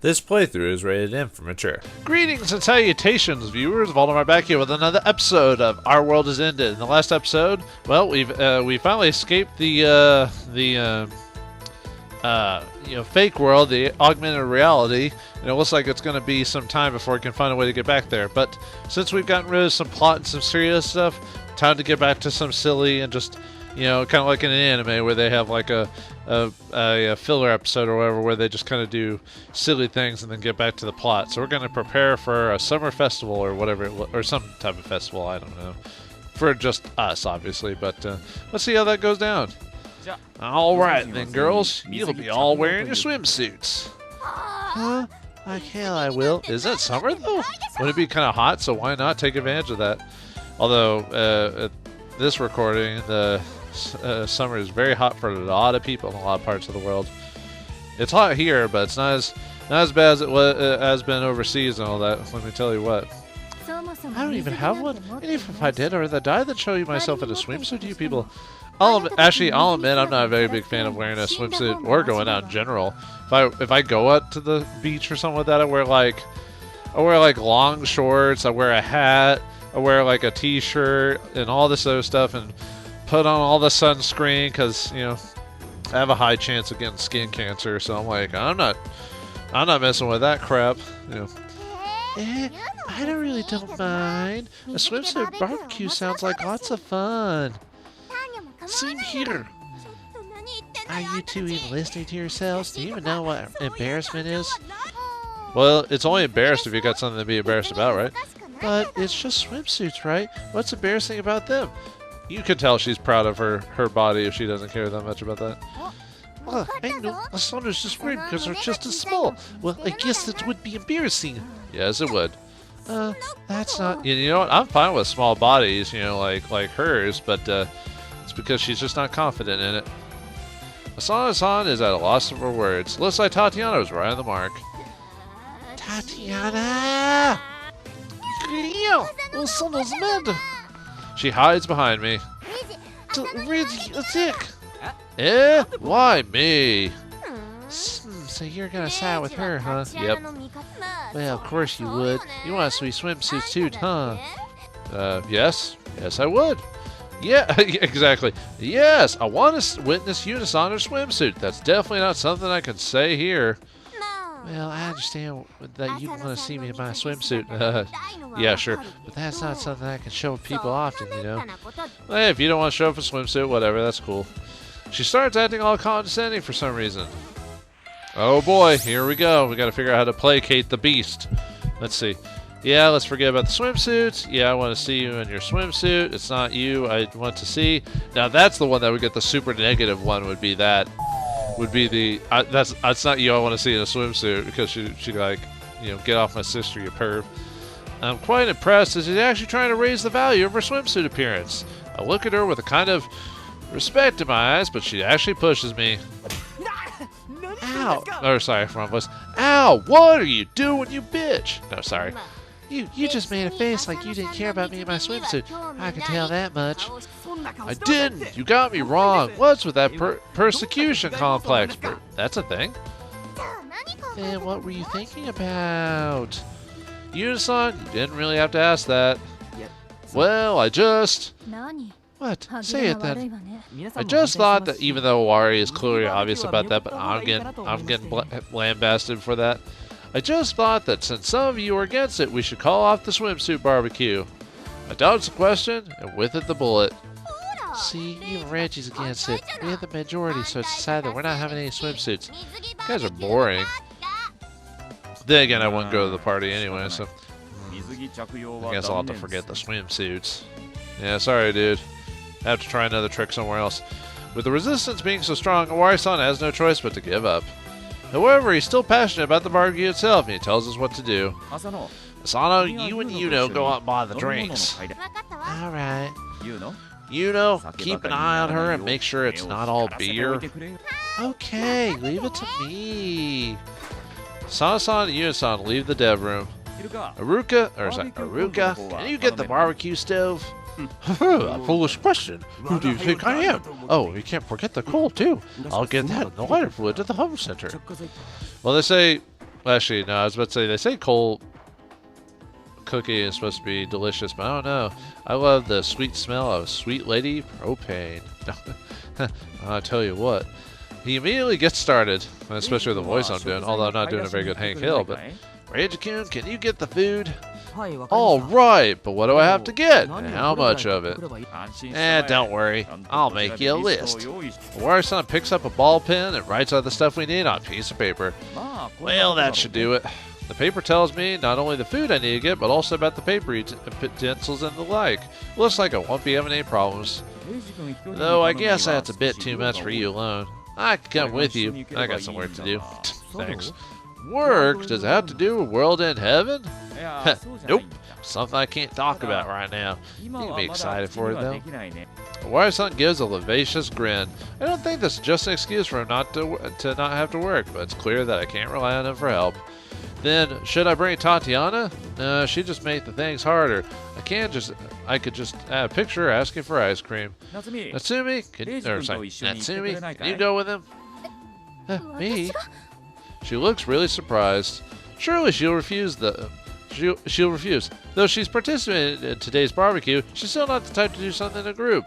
This playthrough is rated M for mature. Greetings and salutations, viewers. Vauldemare back here with another episode of Our World Is Ended. In the last episode, well, we finally escaped the fake world, the augmented reality, and it looks like it's going to be some time before we can find a way to get back there. But since we've gotten rid of some plot and some serious stuff, time to get back to some silly and just, you know, kind of like in an anime where they have like a filler episode or whatever where they just kind of do silly things and then get back to the plot. So we're going to prepare for a summer festival or whatever, or some type of festival, I don't know. For just us, obviously, but let's see how that goes down. Alright then, girls, you'll be all wearing your swimsuits. Huh? Like hell I will. Is that summer though? Would it be kind of hot, so why not take advantage of that? Although, at this recording, the summer is very hot for a lot of people in a lot of parts of the world. It's hot here, but it's not as bad as it has been overseas and all that, let me tell you what. I don't even have one. And even if I did, or that I then show you myself in a swimsuit to you people. I'll admit I'm not a very big fan of wearing a swimsuit or going out in general. If I go out to the beach or something like that, I wear like long shorts, I wear a hat, I wear like a t-shirt and all this other stuff, and put on all the sunscreen because, you know, I have a high chance of getting skin cancer, so I'm like, I'm not messing with that crap, you know. I don't mind. A swimsuit barbecue sounds like lots of fun. Same here. Are you two even listening to yourselves? Do you even know what embarrassment is? Well, it's only embarrassed if you got something to be embarrassed about, right? But it's just swimsuits, right? What's embarrassing about them? You can tell she's proud of her body if she doesn't care that much about that. Well, I know. Asana's just weird because they're just as small. Well, I guess it would be embarrassing. Yes, it would. That's not... You know what? I'm fine with small bodies, you know, like hers, but it's because she's just not confident in it. Asana-san is at a loss for words. Looks like Tatiana was right on the mark. Tatiana! Asana's mad! She hides behind me. Reiji, attack! Eh? Why me? So you're gonna side with her, huh? Yep. Well, of course you would. You want sweet swimsuits too, huh? Yes. Yes, I would. Yeah, exactly. Yes, I want to witness Unisona's swimsuit. That's definitely not something I can say here. Well, I understand that you want to see me in my swimsuit. Yeah, sure. But that's not something I can show people often, you know. Hey, if you don't want to show up a swimsuit, whatever, that's cool. She starts acting all condescending for some reason. Oh boy, here we go. We got to figure out how to placate the beast. Let's see. Yeah, let's forget about the swimsuits. Yeah, I want to see you in your swimsuit. It's not you I want to see. Now that's the one that would get the super negative one, would be that. Would be the that's not you I want to see in a swimsuit, because she like, you know, get off my sister, you perv. I'm quite impressed as she's actually trying to raise the value of her swimsuit appearance. I look at her with a kind of respect in my eyes, but she actually pushes me. Ow! Oh, sorry, wrong voice. Ow! What are you doing, you bitch? No, sorry. You just made a face like you didn't care about me in my swimsuit. I can tell that much. I didn't! You got me wrong! What's with that persecution complex? That's a thing. Then what were you thinking about? Unison, you didn't really have to ask that. Well, I just... What? Say it then. I just thought that even though W.O.R.L.D is clearly obvious about that, but I'm getting lambasted for that. I just thought that since some of you are against it, we should call off the swimsuit barbecue. I dodged the question, and with it the bullet. See, even Reggie's against it. We have the majority, so it's decided that we're not having any swimsuits. You guys are boring. Then again, I wouldn't go to the party anyway, so... I guess I'll have to forget the swimsuits. Yeah, sorry, dude. I have to try another trick somewhere else. With the resistance being so strong, Awari-san has no choice but to give up. However, he's still passionate about the barbecue itself, and he tells us what to do. Asano, you and Yuno go out and buy the drinks. Alright. Yuno, keep an eye on her and make sure it's not all beer. Okay, leave it to me. Sana-san and Yuno-san leave the dev room. Aruka, can you get the barbecue stove? A foolish question. Who do you think I am? Oh, you can't forget the coal, too. I'll get that in the lighter fluid at the home center. Well, they say Actually, no, I was about to say, they say coal cookie is supposed to be delicious, but I don't know. I love the sweet smell of Sweet Lady Propane. I'll tell you what. He immediately gets started, especially with the voice I'm doing, although I'm not doing a very good Hank Hill, but Reiji-kun, can you get the food? All right, but what do I have to get? And how much of it? Don't worry. I'll make you a list. W.O.R.L.D picks up a ball pen and writes out the stuff we need on a piece of paper. Well, that should do it. The paper tells me not only the food I need to get, but also about the paper utensils and the like. Looks like I won't be having any problems. Though I guess that's a bit too much for you alone. I can come with you. I got some work to do. Thanks. Work? Does it have to do with World in Heaven? Nope. Something I can't talk about right now. You can be excited for it, though. W.O.R.L.D gives a vivacious grin. I don't think this is just an excuse for him not to not have to work, but it's clear that I can't rely on him for help. Then, should I bring Tatiana? No, she just made the things harder. I could just picture her asking for ice cream. Natsumi, can you go with him? Me? She looks really surprised. Surely she'll refuse she'll refuse. Though she's participated in today's barbecue, she's still not the type to do something in a group.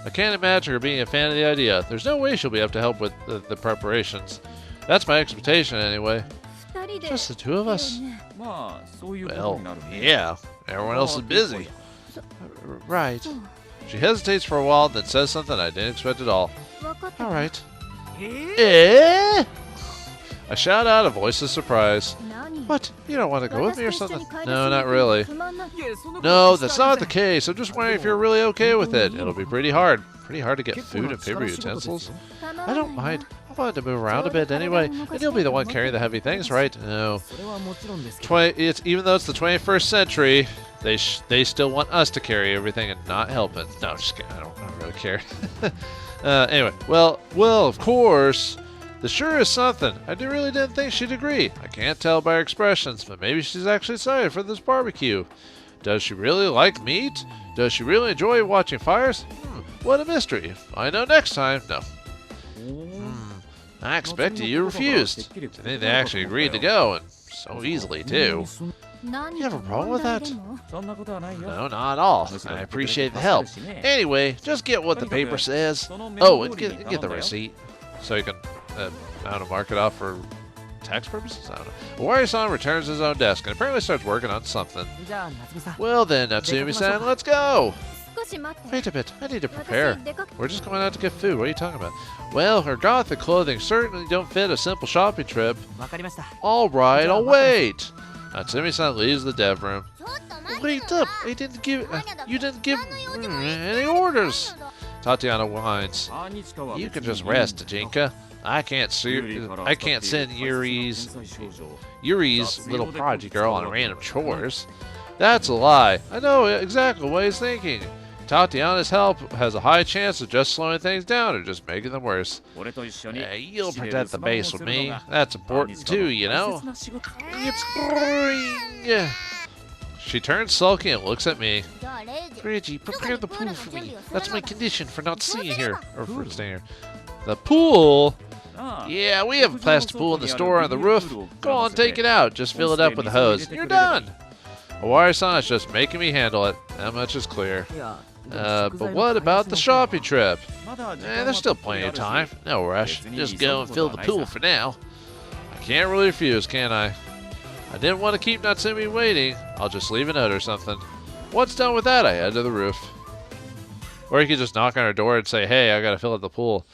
I can't imagine her being a fan of the idea. There's no way she'll be able to help with the preparations. That's my expectation anyway. Just the two of us? Well, yeah. Everyone else is busy. Right. She hesitates for a while, then says something I didn't expect at all. Alright. Eh? I shout out a voice of surprise. What? You don't want to go with me or something? No, not really. No, that's not the case. I'm just wondering if you're really okay with it. It'll be pretty hard. Pretty hard to get food and paper utensils. I don't mind. I wanted to move around a bit anyway, and you'll be the one carrying the heavy things, right? No. Even though it's the 21st century, they still want us to carry everything and not helping. No, I'm just kidding. I don't really care. Anyway, well, of course. The sure is something. I really didn't think she'd agree. I can't tell by her expressions, but maybe she's actually excited for this barbecue. Does she really like meat? Does she really enjoy watching fires? What a mystery. I know next time. No. I expected you refused. I think they actually agreed to go, and so easily, too. You have a problem with that? No, not at all. I appreciate the help. Anyway, just get what the paper says. Oh, and get the receipt. So you can, I don't know, mark it off for tax purposes? I don't know. W.O.R.L.D returns to his own desk and apparently starts working on something. Well then, Natsumi-san, let's go! Wait a bit, I need to prepare. We're just going out to get food, what are you talking about? Well, her gothic clothing certainly don't fit a simple shopping trip. Alright, I'll wait! Natsumi-san leaves the dev room. Wait up! You didn't give any orders! Tatiana whines. You can just rest, Tajinka. I can't send Yuri's little prodigy girl on random chores. That's a lie. I know exactly what he's thinking. Tatiana's help has a high chance of just slowing things down or just making them worse. You'll protect the base with me. That's important too, you know. It's boring. She turns sulky and looks at me. Reiji, prepare the pool for me. That's my condition for not staying here. Or for staying here. The pool? Yeah, we have a plastic pool in the store on the roof. Go on, take it out. Just fill it up with a hose. You're done. Owari-san is just making me handle it. That much is clear. But what about the shopping trip? There's still plenty of time. No rush. Just go and fill the pool for now. I can't really refuse, can I? I didn't want to keep Natsumi waiting. I'll just leave a note or something. Once done with that, I head to the roof. Or you could just knock on her door and say, hey, I gotta fill up the pool.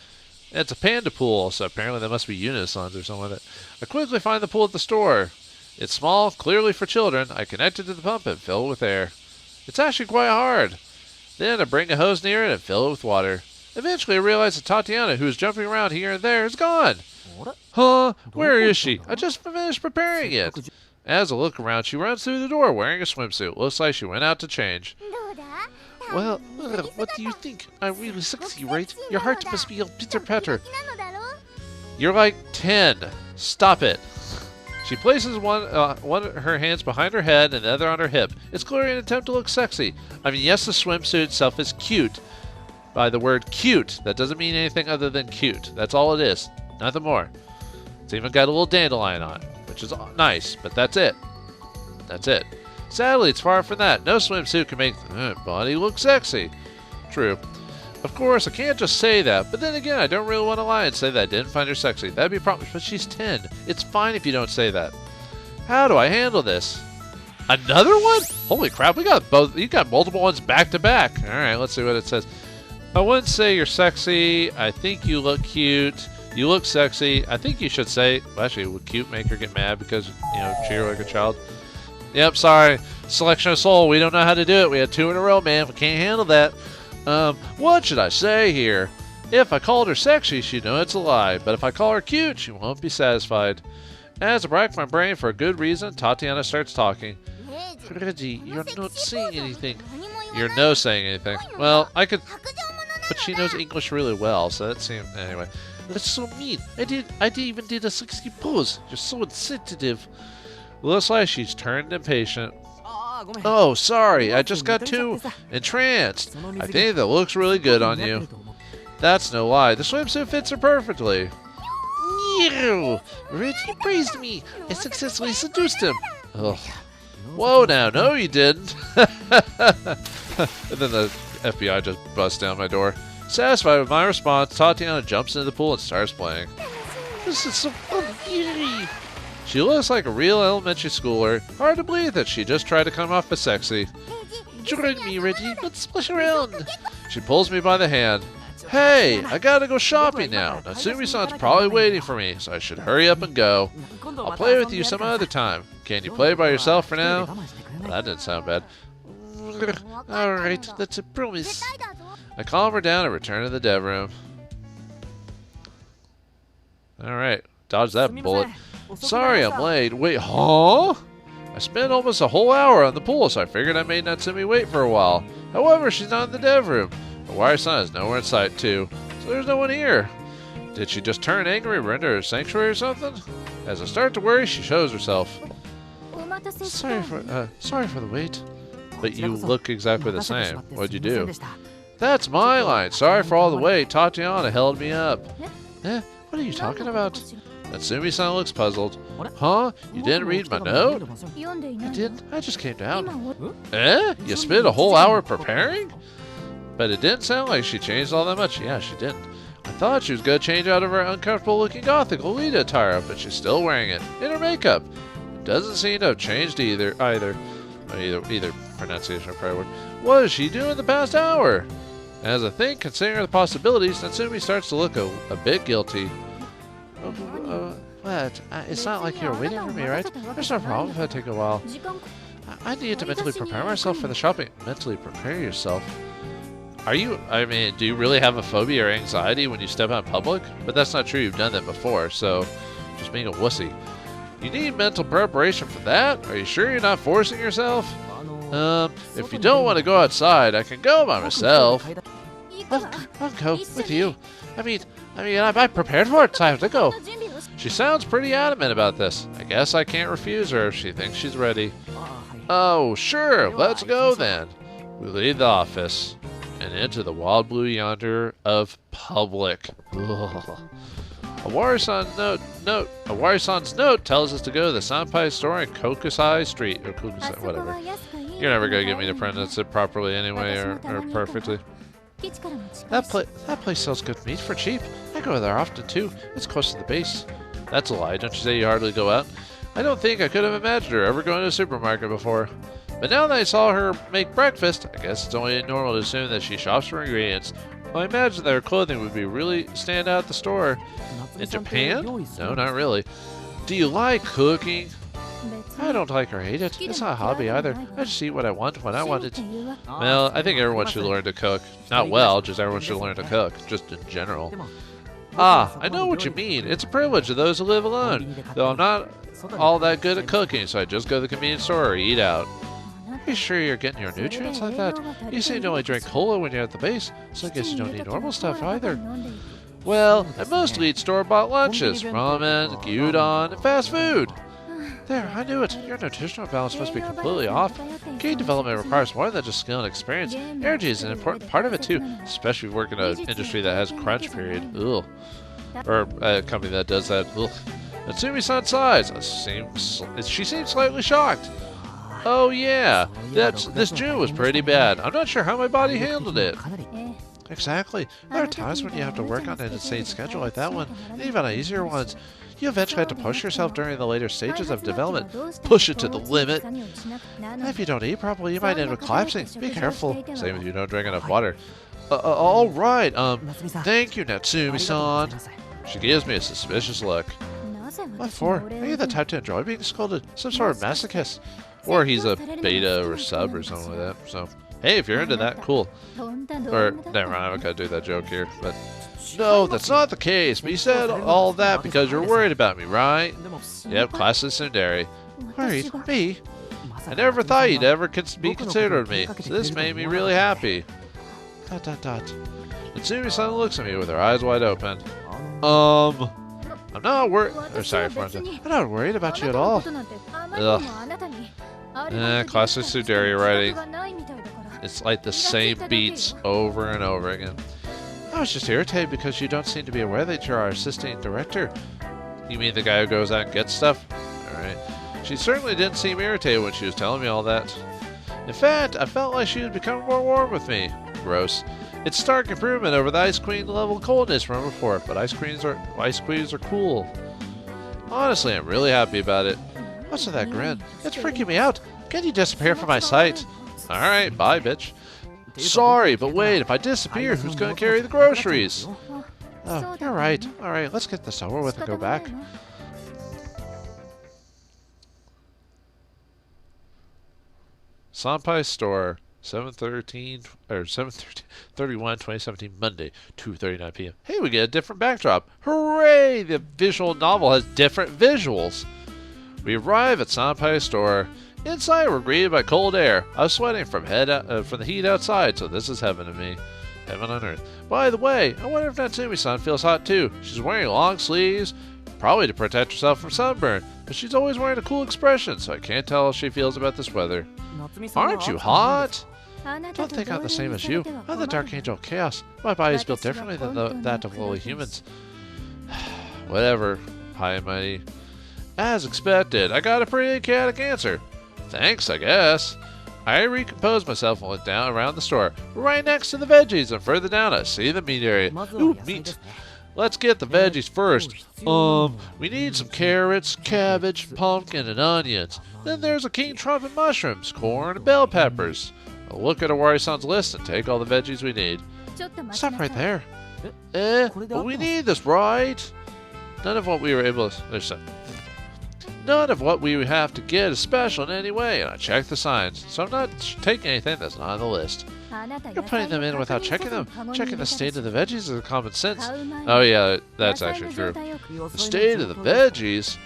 It's a panda pool, so apparently there must be unisons or something like that. I quickly find the pool at the store. It's small, clearly for children. I connect it to the pump and fill it with air. It's actually quite hard. Then I bring a hose near it and fill it with water. Eventually I realize that Tatiana, who is jumping around here and there, is gone. Huh? Where is she? I just finished preparing it. As I look around, she runs through the door wearing a swimsuit. Looks like she went out to change. Well, what do you think? I'm really sexy, right? Your heart must be a pitter-patter. You're like 10. Stop it. She places one of her hands behind her head and the other on her hip. It's clearly an attempt to look sexy. I mean, yes, the swimsuit itself is cute. By the word cute, that doesn't mean anything other than cute. That's all it is. Nothing more. It's even got a little dandelion on it. which is nice, but that's it. That's it. Sadly, it's far from that. No swimsuit can make the body look sexy. True. Of course, I can't just say that, but then again, I don't really want to lie and say that I didn't find her sexy. That'd be a problem, but she's 10. It's fine if you don't say that. How do I handle this? Another one? Holy crap, we got both. You got multiple ones back to back. All right, let's see what it says. I wouldn't say you're sexy. I think you look cute. You look sexy. I think you should say, well, actually, would cute make her get mad because, you know, treat her like a child? Yep, sorry. Selection of soul. We don't know how to do it. We had 2 in a row, man. We can't handle that. What should I say here? If I called her sexy, she'd know it's a lie. But if I call her cute, she won't be satisfied. As I rack my brain for a good reason, Tatiana starts talking. Reiji, you're not saying anything. You're no saying anything. Well, I could... But she knows English really well, so that seemed... Anyway. That's so mean. I even did a sexy pose. You're so insensitive. Looks like she's turned impatient. Oh, sorry. I just got too entranced. I think that looks really good on you. That's no lie. The swimsuit fits her perfectly. Reggie praised me. I successfully seduced him. Ugh. Whoa now, no you didn't. And then the FBI just busts down my door. Satisfied with my response, Tatiana jumps into the pool and starts playing. This is so fun. She looks like a real elementary schooler. Hard to believe that she just tried to come off as sexy. Join me, Reggie. Let's splash around. She pulls me by the hand. Hey, I gotta go shopping now. Natsumi-san's probably waiting for me, so I should hurry up and go. I'll play with you some other time. Can you play by yourself for now? Well, that didn't sound bad. Alright, that's a promise. I calm her down and return to the dev room. Alright, dodge that bullet. Sorry I'm late. Wait, huh? I spent almost a whole hour on the pool, so I figured I made Natsumi wait for a while. However, she's not in the dev room. The wire sun is nowhere in sight, too, so there's no one here. Did she just turn angry and render her sanctuary or something? As I start to worry, she shows herself. Sorry for the wait. But you look exactly the same. What'd you do? That's my line. Sorry for all the wait. Tatiana held me up. What are you talking about? Natsumi-san looks puzzled. Huh? You didn't read my note? I didn't. I just came down. You spent a whole hour preparing? But it didn't sound like she changed all that much. Yeah, she didn't. I thought she was going to change out of her uncomfortable-looking gothic Lolita attire, but she's still wearing it. In her makeup. It doesn't seem to have changed either pronunciation of prayer word. What is she doing the past hour? As I think, considering the possibilities, Natsumi starts to look a bit guilty. What? It's not like you're waiting for me, right? There's no problem if I take a while. I need to mentally prepare myself for the shopping. Mentally prepare yourself? Do you really have a phobia or anxiety when you step out in public? But that's not true, you've done that before, so just being a wussy. You need mental preparation for that? Are you sure you're not forcing yourself? If you don't want to go outside, I can go by myself. I'll go with you. I'm prepared for it, so I have to go. She sounds pretty adamant about this. I guess I can't refuse her if she thinks she's ready. Oh, sure, let's go then. We leave the office and into the wild blue yonder of public. Ugh. Awari-san's note tells us to go to the Sanpai store in Kokusai Street, or Kokusai, whatever. You're never going to get me to pronounce it properly anyway, or perfectly. That place sells good meat for cheap. I go there often too. It's close to the base. That's a lie. Don't you say you hardly go out? I don't think I could have imagined her ever going to a supermarket before. But now that I saw her make breakfast, I guess it's only normal to assume that she shops for ingredients. Well, I imagine that her clothing would be really stand out at the store. In Japan? No, not really. Do you like cooking? I don't like or hate it. It's not a hobby either. I just eat what I want when I want it. Well, I think everyone should learn to cook. Not well, just everyone should learn to cook, just in general. Ah, I know what you mean. It's a privilege of those who live alone. Though I'm not all that good at cooking, so I just go to the convenience store or eat out. Are you sure you're getting your nutrients like that? You seem to only drink cola when you're at the base, so I guess you don't need normal stuff either. Well, I mostly eat store-bought lunches, ramen, gyudon, and fast food. There, I knew it. Your nutritional balance must be completely off. Game development requires more than just skill and experience. Energy is an important part of it too, especially if you work in an industry that has crunch period. Ugh. Or a company that does that. Ugh. Natsumi-san sighs. She seems slightly shocked. Oh yeah, this June was pretty bad. I'm not sure how my body handled it. Exactly. There are times when you have to work on an insane schedule like that one, and even on easier ones. You eventually have to push yourself during the later stages of development. Push it to the limit. If you don't eat properly, you might end up collapsing. Be careful. Same if you don't drink enough water. All right. Thank you, Natsumi-san. She gives me a suspicious look. What for? Are you the type to enjoy being scolded? Some sort of masochist? Or he's a beta or sub or something like that. So, hey, if you're into that, cool. Or, never mind, I'm not gonna do that joke here, but... No, that's not the case, but you said all that because you're worried about me, right? Yep, classic tsundere. Worried? Me? I never thought you'd ever be considered me, so this made me really happy. ... Natsumi-san looks at me with her eyes wide open. I'm not worried. I'm not worried about you at all. Ugh. Classic tsundere writing. It's like the same beats over and over again. I was just irritated because you don't seem to be aware that you're our assistant director. You mean the guy who goes out and gets stuff? Alright. She certainly didn't seem irritated when she was telling me all that. In fact, I felt like she was becoming more warm with me. Gross. It's stark improvement over the Ice Queen level coldness from before, but ice queens are cool. Honestly, I'm really happy about it. What's with that grin? It's freaking me out. Can you disappear from my sight? Alright, bye, bitch. Sorry, but wait, if I disappear, who's going to carry the groceries? Oh, you're right. Alright, let's get this over with and go back. Senpai Store, 7/31/2017, Monday, 2:39 p.m. Hey, we get a different backdrop. Hooray! The visual novel has different visuals. We arrive at Senpai Store. Inside, we're greeted by cold air. I was sweating from the heat outside, so this is heaven to me. Heaven on earth. By the way, I wonder if Natsumi-san feels hot too. She's wearing long sleeves, probably to protect herself from sunburn, but she's always wearing a cool expression, so I can't tell how she feels about this weather. Aren't you hot? Don't think I'm the same as you. I'm the Dark Angel of Chaos. My body is built differently than that of lowly humans. Whatever, high and mighty. As expected, I got a pretty chaotic answer. Thanks, I guess. I recomposed myself and went down around the store. We're right next to the veggies, and further down I see the meat area. Ooh, meat. Let's get the veggies first. We need some carrots, cabbage, pumpkin, and onions. Then there's a king trumpet mushrooms, corn, and bell peppers. I'll look at Owari-san's list and take all the veggies we need. Stop right there. But we need this, right? None of what we have to get is special in any way, and I checked the signs, so I'm not taking anything that's not on the list. You're putting them in without checking them. Checking the state of the veggies is common sense. Oh yeah, that's actually true. The state of the veggies?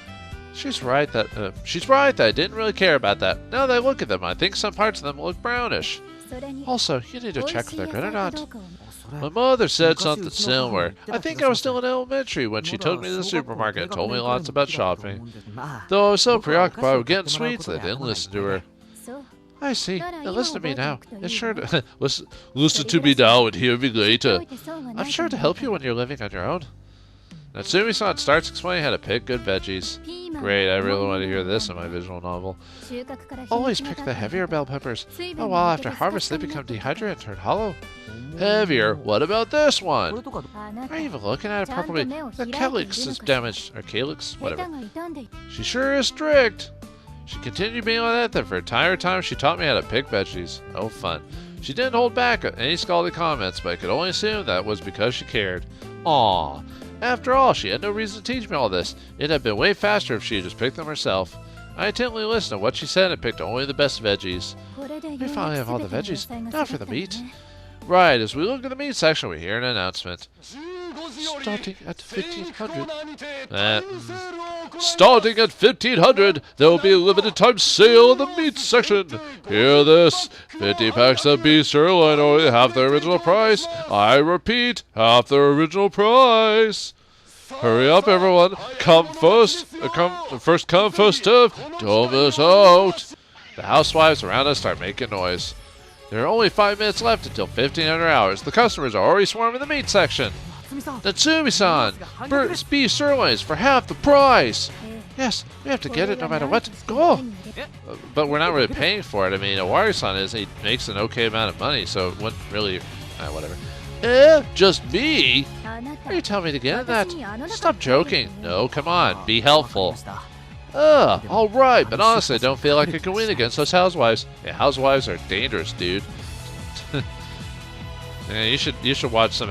She's right that I didn't really care about that. Now that I look at them, I think some parts of them look brownish. Also, you need to check if they're good or not. My mother said something similar. I think I was still in elementary when she took me to the supermarket and told me lots about shopping. Though I was so preoccupied with getting sweets that I didn't listen to her. I see. Now listen to me now. It's sure to listen to me now and hear me later. I'm sure to help you when you're living on your own. Natsumi-san starts explaining how to pick good veggies. Great, I really want to hear this in my visual novel. Always pick the heavier bell peppers. A while after harvest, they become dehydrated and turn hollow. Heavier? What about this one? Are you even looking at it properly? The calyx is damaged. Or calyx? Whatever. She sure is strict. She continued being like that for the entire time she taught me how to pick veggies. Oh, fun. She didn't hold back any scalding comments, but I could only assume that was because she cared. Aww. After all, she had no reason to teach me all this. It'd have been way faster if she had just picked them herself. I intently listened to what she said and picked only the best veggies. We finally have all the veggies. Now for the meat. Right, as we look at the meat section, we hear an announcement. Starting at 1500. Starting at 1500, there will be a limited time sale in the meat section. Hear this. 50 packs of beef sirloin only half the original price. I repeat, half the original price. Hurry up, everyone. Come first. First come, first serve. Don't miss out. The housewives around us start making noise. There are only 5 minutes left until 1500 hours. The customers are already swarming the meat section. Natsumi-san! Beef sirloins for half the price! Yes, we have to get it no matter what. Go! But we're not really paying for it. I mean, Owari-san he makes an okay amount of money, so it wouldn't really... whatever. Just me? Are you telling me to get that? Stop joking. No, come on, be helpful. Alright, but honestly, I don't feel like I can win against those housewives. Yeah, housewives are dangerous, dude. Yeah, you should watch some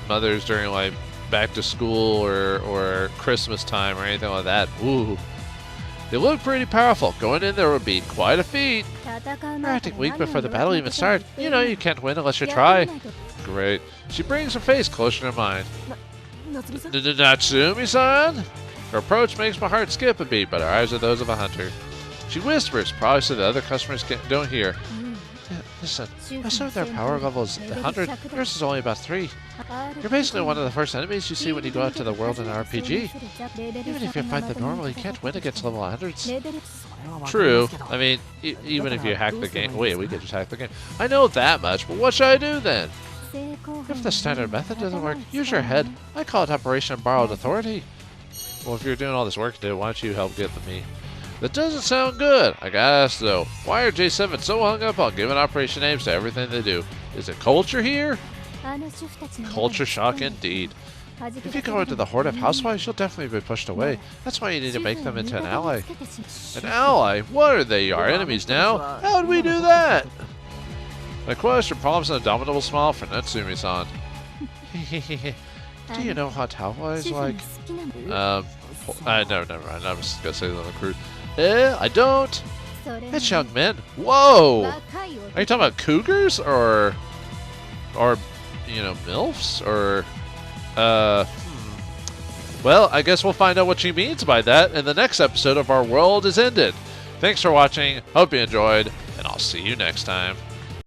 mothers during like back to school or Christmas time or anything like that. Ooh, they look pretty powerful. Going in there would be quite a feat. You're acting weak before the battle even starts. You know you can't win unless you try. Great. She brings her face closer to mine. Natsumi-san? Her approach makes my heart skip a beat, but her eyes are those of a hunter. She whispers, probably so the other customers don't hear. Listen, I saw their power level is 100. Yours is only about 3. You're basically one of the first enemies you see when you go out to the world in an RPG. Even if you fight them normally, you can't win against level 100s. True. I mean, even if you hack the game... Wait, we could just hack the game. I know that much, but what should I do then? If the standard method doesn't work, use your head. I call it Operation Borrowed Authority. Well, if you're doing all this work to do, why don't you help get me? That doesn't sound good. I gotta ask though, why are J7 so hung up on giving operation names to everything they do? Is it culture here? Culture shock indeed. If you go into the horde of housewives, you'll definitely be pushed away. That's why you need to make them into an ally. An ally? What are they? Our enemies now? How would we do that? My question prompts an indomitable smile for Natsumi-san. Do you know how housewives like? No, never mind. I was gonna say something crude. I don't. It's young men. Whoa! Are you talking about cougars or you know, milfs or Well, I guess we'll find out what she means by that in the next episode of Our World Is Ended. Thanks for watching. Hope you enjoyed, and I'll see you next time.